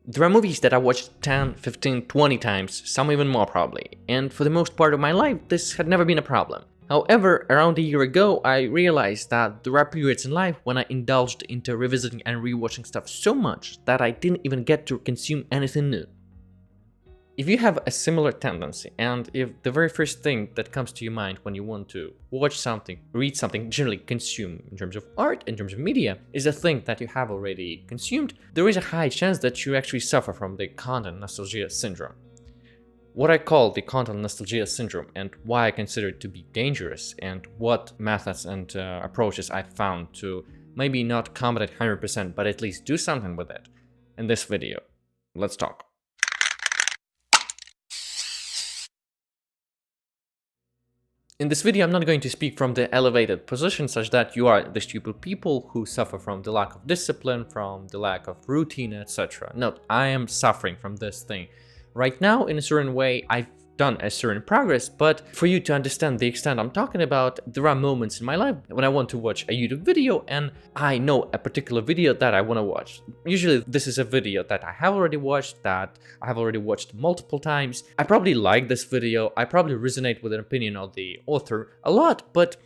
There are movies that I watched 10, 15, 20 times, some even more probably, and for the most part of my life, this had never been a problem. However, around a year ago, I realized that there are periods in life when I indulged into revisiting and rewatching stuff so much that I didn't even get to consume anything new. If you have a similar tendency, and if the very first thing that comes to your mind when you want to watch something, read something, generally consume in terms of art, in terms of media, is a thing that you have already consumed, there is a high chance that you actually suffer from the content nostalgia syndrome. What I call the content nostalgia syndrome and why I consider it to be dangerous, and what methods and approaches I've found to maybe not combat it 100%, but at least do something with it in this video. Let's talk. In this video, I'm not going to speak from the elevated position such that you are the stupid people who suffer from the lack of discipline, from the lack of routine, etc. No, I am suffering from this thing. Right now, in a certain way, I've done a certain progress, but for you to understand the extent I'm talking about, there are moments in my life when I want to watch a YouTube video and I know a particular video that I want to watch. Usually this is a video that I have already watched, that I have already watched multiple times. I probably like this video, I probably resonate with an opinion of the author a lot, but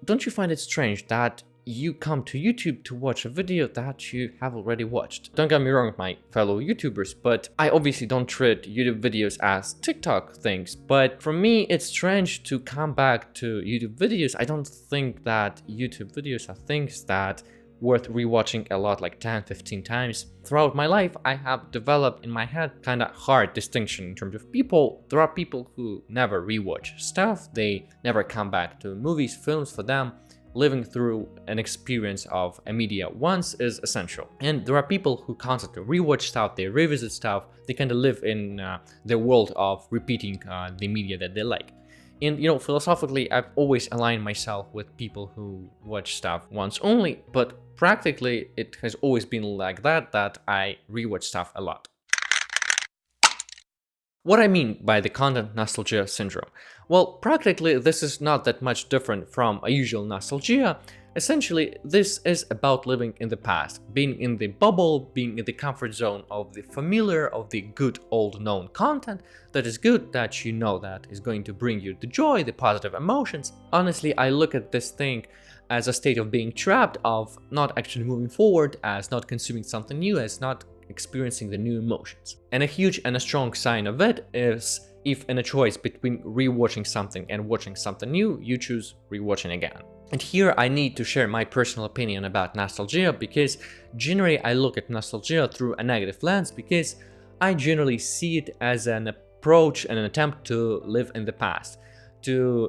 don't you find it strange that you come to YouTube to watch a video that you have already watched? Don't get me wrong, my fellow YouTubers, but I obviously don't treat YouTube videos as TikTok things, but for me it's strange to come back to YouTube videos. I don't think that YouTube videos are things that worth rewatching a lot, like 10, 15 times. Throughout my life, I have developed in my head kind of hard distinction in terms of people. There are people who never rewatch stuff, they never come back to movies, films. For them, living through an experience of a media once is essential. And there are people who constantly rewatch stuff, they revisit stuff, they kind of live in the world of repeating the media that they like. And philosophically, I've always aligned myself with people who watch stuff once only, but practically it has always been like that I rewatch stuff a lot. What I mean by the content nostalgia syndrome? Well, practically this is not that much different from a usual nostalgia. Essentially, this is about living in the past, being in the bubble, being in the comfort zone of the familiar, of the good old known content that is good, that you know that is going to bring you the joy, the positive emotions. Honestly, I look at this thing as a state of being trapped, of not actually moving forward, as not consuming something new, as not experiencing the new emotions. And a huge and a strong sign of it is if in a choice between rewatching something and watching something new, you choose rewatching again. And here I need to share my personal opinion about nostalgia, because generally I look at nostalgia through a negative lens, because I generally see it as an approach and an attempt to live in the past,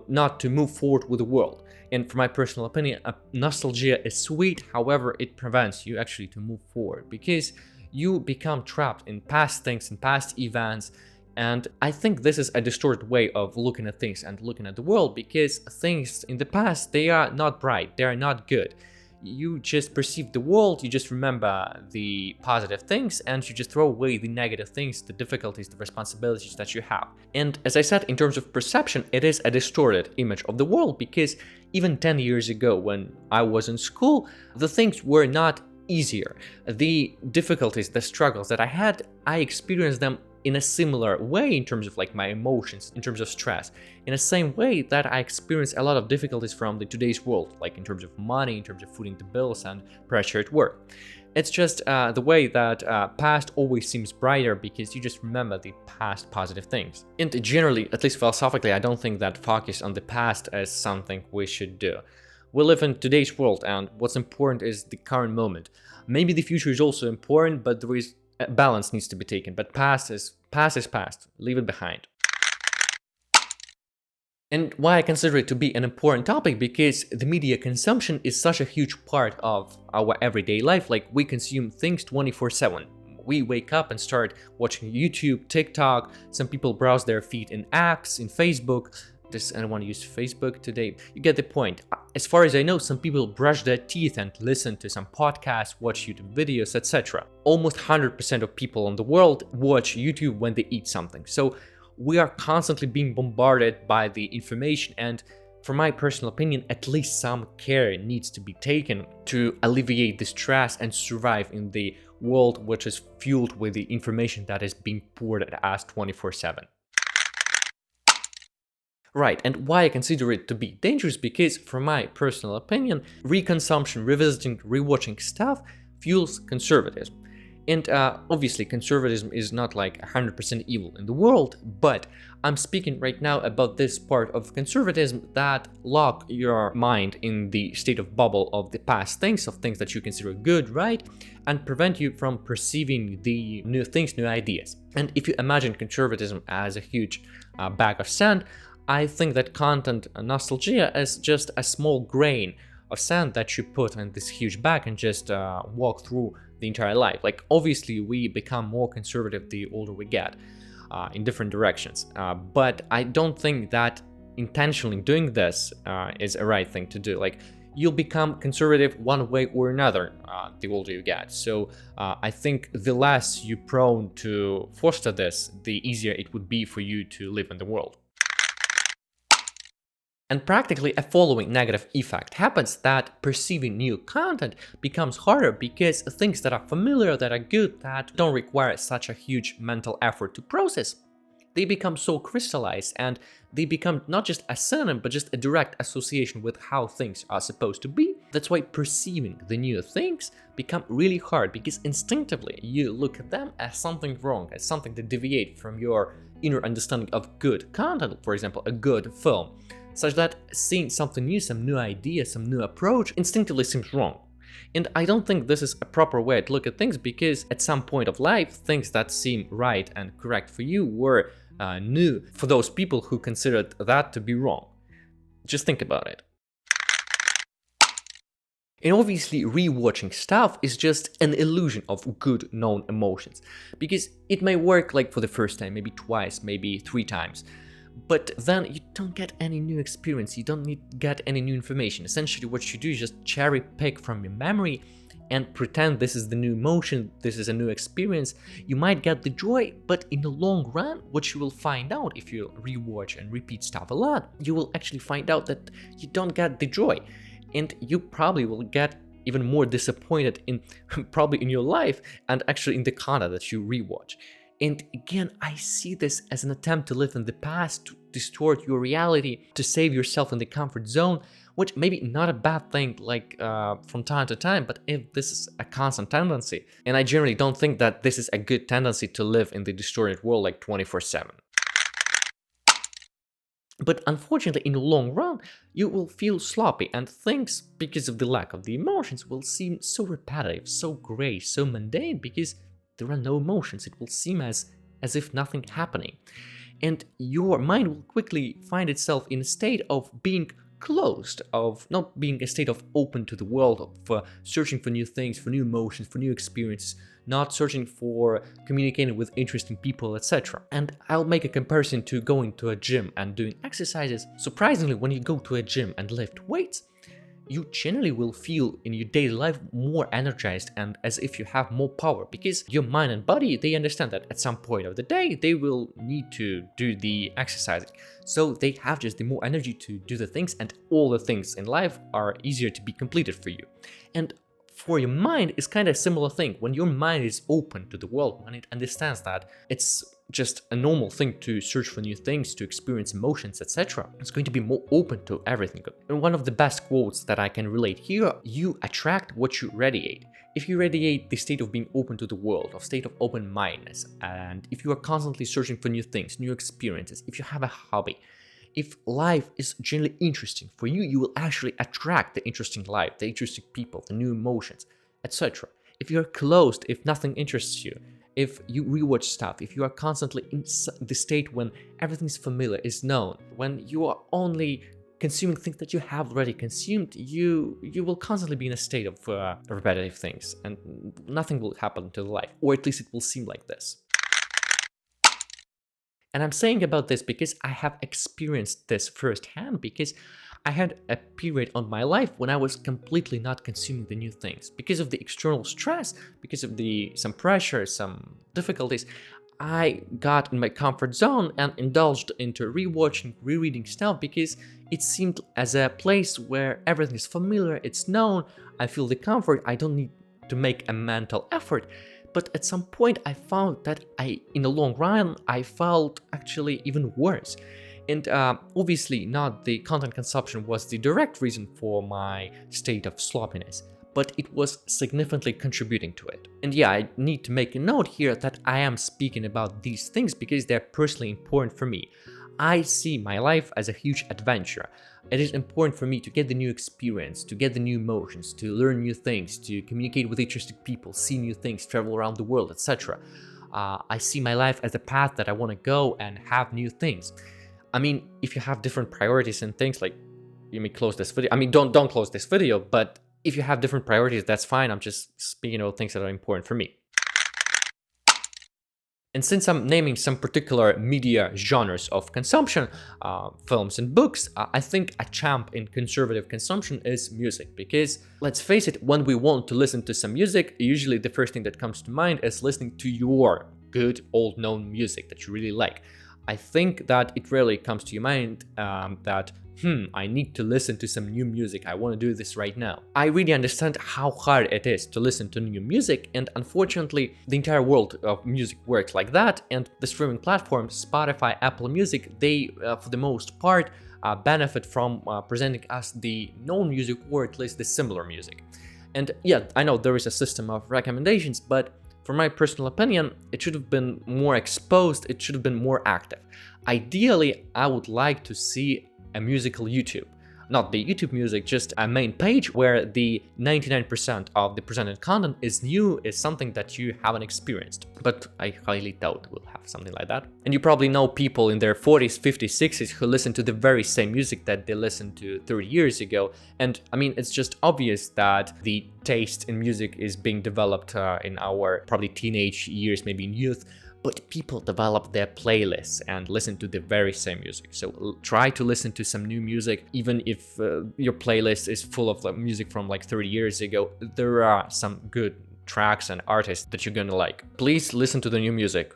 not to move forward with the world. And for my personal opinion, nostalgia is sweet, however, it prevents you actually to move forward, because you become trapped in past things and past events. And I think this is a distorted way of looking at things and looking at the world, because things in the past, they are not bright, they are not good. You just perceive the world, you just remember the positive things, and you just throw away the negative things, the difficulties, the responsibilities that you have. And as I said, in terms of perception, it is a distorted image of the world, because even 10 years ago when I was in school, the things were not easier. The difficulties, the struggles that I had, I experienced them in a similar way in terms of like my emotions, in terms of stress, in the same way that I experienced a lot of difficulties from the today's world, like in terms of money, in terms of footing the bills and pressure at work. It's just the way that past always seems brighter, because you just remember the past positive things. And generally, at least philosophically, I don't think that focus on the past is something we should do. We live in today's world, and what's important is the current moment. Maybe the future is also important, but there is a balance needs to be taken. But past is past. Leave it behind. And why I consider it to be an important topic, because the media consumption is such a huge part of our everyday life. Like, we consume things 24/7. We wake up and start watching YouTube, TikTok. Some people browse their feed in apps, in Facebook. Does anyone use Facebook today? You get the point. As far as I know, some people brush their teeth and listen to some podcasts, watch YouTube videos, etc. Almost 100% of people in the world watch YouTube when they eat something. So we are constantly being bombarded by the information, and For my personal opinion, at least some care needs to be taken to alleviate the stress and survive in the world which is fueled with the information that is being poured at us 24/7. Right, and why I consider it to be dangerous, because from my personal opinion, reconsumption, revisiting, rewatching stuff fuels conservatism. And obviously conservatism is not like 100% evil in the world, but I'm speaking right now about this part of conservatism that lock your mind in the state of bubble of the past things, of things that you consider good, right? And prevent you from perceiving the new things, new ideas. And if you imagine conservatism as a huge bag of sand, I think that content nostalgia is just a small grain of sand that you put in this huge bag and just walk through the entire life. Like, obviously we become more conservative the older we get in different directions, but I don't think that intentionally doing this is a right thing to do. Like, you'll become conservative one way or another the older you get. So I think the less you're prone to foster this, the easier it would be for you to live in the world. And practically a following negative effect happens, that perceiving new content becomes harder because things that are familiar, that are good, that don't require such a huge mental effort to process, they become so crystallized, and they become not just a synonym but just a direct association with how things are supposed to be. That's why perceiving the new things become really hard, because instinctively you look at them as something wrong, as something that deviates from your inner understanding of good content, for example, a good film. Such that seeing something new, some new idea, some new approach instinctively seems wrong. And I don't think this is a proper way to look at things, because at some point of life, things that seem right and correct for you were new for those people who considered that to be wrong. Just think about it. And obviously rewatching stuff is just an illusion of good known emotions, because it may work like for the first time, maybe twice, maybe 3 times. But then you don't get any new experience, you don't get any new information. Essentially what you do is just cherry pick from your memory and pretend this is the new emotion, this is a new experience. You might get the joy, but in the long run, what you will find out if you rewatch and repeat stuff a lot, you will actually find out that you don't get the joy. And you probably will get even more disappointed in probably in your life and actually in the content that you rewatch. And again, I see this as an attempt to live in the past, to distort your reality, to save yourself in the comfort zone, which maybe not a bad thing, like from time to time, but if this is a constant tendency, and I generally don't think that this is a good tendency to live in the distorted world like 24/7. But unfortunately, in the long run, you will feel sloppy, and things, because of the lack of the emotions, will seem so repetitive, so gray, so mundane, because there are no emotions. It will seem as if nothing happening. And your mind will quickly find itself in a state of being closed, of not being a state of open to the world, of searching for new things, for new emotions, for new experiences, not searching for communicating with interesting people, etc. And I'll make a comparison to going to a gym and doing exercises. Surprisingly, when you go to a gym and lift weights, you generally will feel in your daily life more energized and as if you have more power, because your mind and body, they understand that at some point of the day they will need to do the exercising, so they have just the more energy to do the things, and all the things in life are easier to be completed for you. And for your mind, it's kind of a similar thing. When your mind is open to the world, when it understands that it's just a normal thing to search for new things, to experience emotions, etc., it's going to be more open to everything. And one of the best quotes that I can relate here: you attract what you radiate. If you radiate the state of being open to the world, of state of open-mindedness, and if you are constantly searching for new things, new experiences, if you have a hobby, if life is generally interesting for you, you will actually attract the interesting life, the interesting people, the new emotions, etc. If you're closed, if nothing interests you, if you rewatch stuff, if you are constantly in the state when everything is familiar, is known, when you are only consuming things that you have already consumed, you will constantly be in a state of repetitive things, and nothing will happen to the life, or at least it will seem like this. And I'm saying about this because I have experienced this firsthand, because I had a period on my life when I was completely not consuming the new things. Because of the external stress, because of some pressure, some difficulties, I got in my comfort zone and indulged into rewatching, rereading stuff because it seemed as a place where everything is familiar, it's known, I feel the comfort, I don't need to make a mental effort. But at some point I found that in the long run, I felt actually even worse. And obviously not the content consumption was the direct reason for my state of sloppiness, but it was significantly contributing to it. And yeah, I need to make a note here that I am speaking about these things because they're personally important for me. I see my life as a huge adventure. It is important for me to get the new experience, to get the new emotions, to learn new things, to communicate with interesting people, see new things, travel around the world, etc. I see my life as a path that I want to go and have new things. I mean, if you have different priorities and things, like, you may close this video. I mean, don't close this video, but if you have different priorities, that's fine. I'm just speaking about things that are important for me. And since I'm naming some particular media genres of consumption, films and books, I think a champ in conservative consumption is music. Because, let's face it, when we want to listen to some music, usually the first thing that comes to mind is listening to your good old known music that you really like. I think that it rarely comes to your mind that, I need to listen to some new music, I want to do this right now. I really understand how hard it is to listen to new music, and unfortunately, the entire world of music works like that, and the streaming platforms, Spotify, Apple Music, they, for the most part, benefit from presenting us the known music or at least the similar music. And yeah, I know there is a system of recommendations, but for my personal opinion, it should have been more exposed, it should have been more active. Ideally, I would like to see a musical YouTube. Not the YouTube music, just a main page where the 99% of the presented content is new, is something that you haven't experienced. But I highly doubt we'll have something like that. And you probably know people in their 40s, 50s, 60s who listen to the very same music that they listened to 30 years ago. And I mean, it's just obvious that the taste in music is being developed in our probably teenage years, maybe in youth. But people develop their playlists and listen to the very same music. So try to listen to some new music, even if your playlist is full of music from like 30 years ago. There are some good tracks and artists that you're gonna like. Please listen to the new music.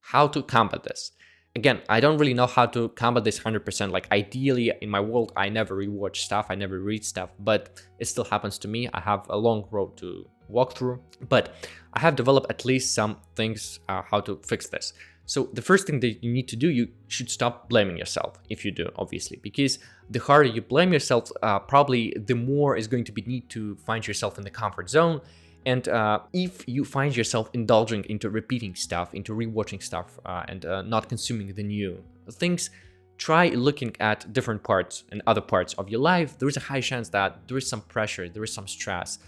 How to combat this? Again, I don't really know how to combat this 100%. Like, ideally, in my world, I never rewatch stuff, I never read stuff, but it still happens to me. I have a long road to walk through, but I have developed at least some things how to fix this. So the first thing that you need to do, you should stop blaming yourself, if you do, obviously, because the harder you blame yourself, probably the more is going to be need to find yourself in the comfort zone. And if you find yourself indulging into repeating stuff, into rewatching stuff, and not consuming the new things, try looking at different parts and other parts of your life. There is a high chance that there is some pressure, there is some stress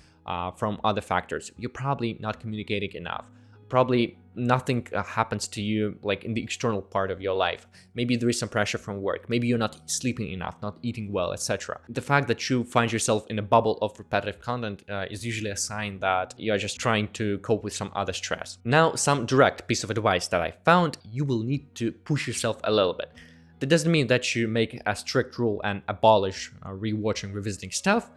from other factors. You're probably not communicating enough. Probably nothing happens to you like in the external part of your life. Maybe there is some pressure from work. Maybe you're not sleeping enough, not eating well, etc. The fact that you find yourself in a bubble of repetitive content is usually a sign that you're just trying to cope with some other stress. Now, some direct piece of advice that I found: you will need to push yourself a little bit. That doesn't mean that you make a strict rule and abolish rewatching, revisiting stuff,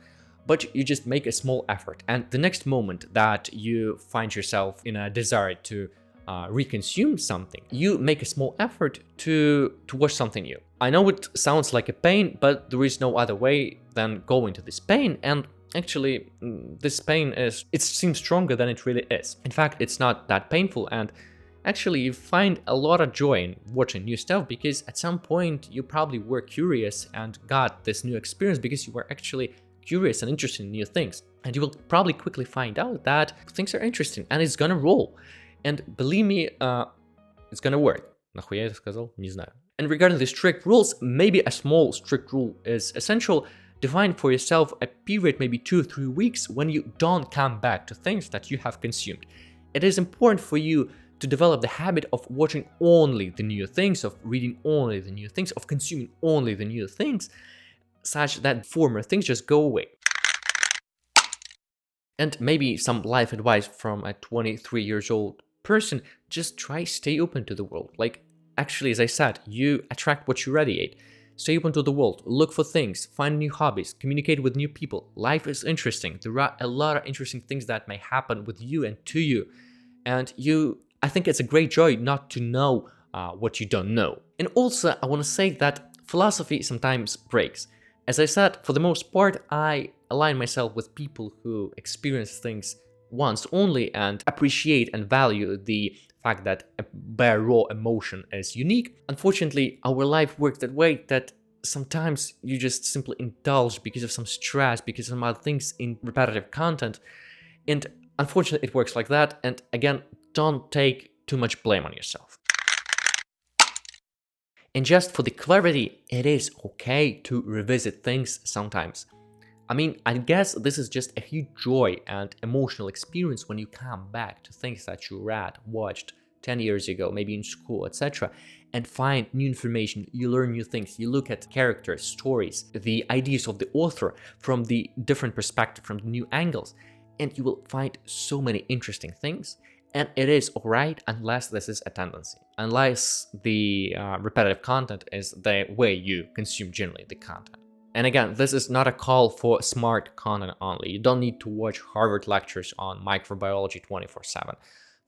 but you just make a small effort. And the next moment that you find yourself in a desire to reconsume something, you make a small effort to watch something new. I know it sounds like a pain, but there is no other way than go into this pain. And actually, this pain it seems stronger than it really is. In fact, it's not that painful, and actually you find a lot of joy in watching new stuff, because at some point you probably were curious and got this new experience because you were actually curious and interested in new things. And you will probably quickly find out that things are interesting and it's gonna roll. And believe me, it's gonna work. Нахуя я это сказал? Не знаю. And regarding the strict rules, maybe a small strict rule is essential. Define for yourself a period, maybe 2 or 3 weeks, when you don't come back to things that you have consumed. It is important for you to develop the habit of watching only the new things, of reading only the new things, of consuming only the new things, such that former things just go away. And maybe some life advice from a 23 years old person: just try stay open to the world. Like, actually, as I said, you attract what you radiate. Stay open to the world, look for things, find new hobbies, communicate with new people. Life is interesting. There are a lot of interesting things that may happen with you and to you. And I think it's a great joy not to know what you don't know. And also, I want to say that philosophy sometimes breaks. As I said, for the most part, I align myself with people who experience things once only and appreciate and value the fact that a bare raw emotion is unique. Unfortunately, our life works that way that sometimes you just simply indulge because of some stress, because of some other things in repetitive content. And unfortunately, it works like that. And again, don't take too much blame on yourself. And just for the clarity, it is okay to revisit things sometimes. I mean, I guess this is just a huge joy and emotional experience when you come back to things that you read, watched 10 years ago, maybe in school, etc., and find new information, you learn new things, you look at characters, stories, the ideas of the author from the different perspective, from the new angles, and you will find so many interesting things. And it is alright unless this is a tendency, unless the repetitive content is the way you consume generally the content. And again, this is not a call for smart content only. You don't need to watch Harvard lectures on microbiology 24/7.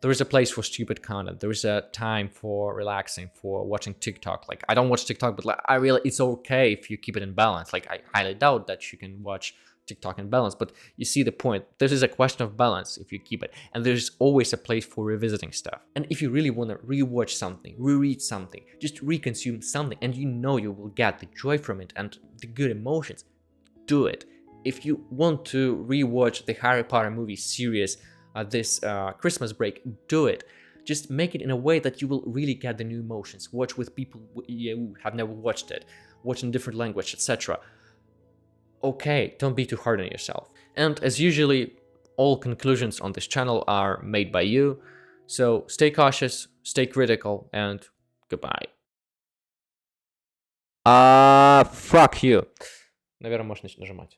There is a place for stupid content. There is a time for relaxing, for watching TikTok. Like, I don't watch TikTok, but it's okay if you keep it in balance. Like, I highly doubt that you can watch TikTok in balance, but you see the point. This is a question of balance if you keep it. And there's always a place for revisiting stuff. And if you really want to rewatch something, reread something, just reconsume something, and you know you will get the joy from it and the good emotions, do it. If you want to rewatch the Harry Potter movie series this Christmas break, do it. Just make it in a way that you will really get the new emotions. Watch with people who have never watched it. Watch in different language, etc. Okay, don't be too hard on yourself. And as usually, all conclusions on this channel are made by you. So stay cautious, stay critical, and goodbye. Fuck you. Наверное, можно нажимать.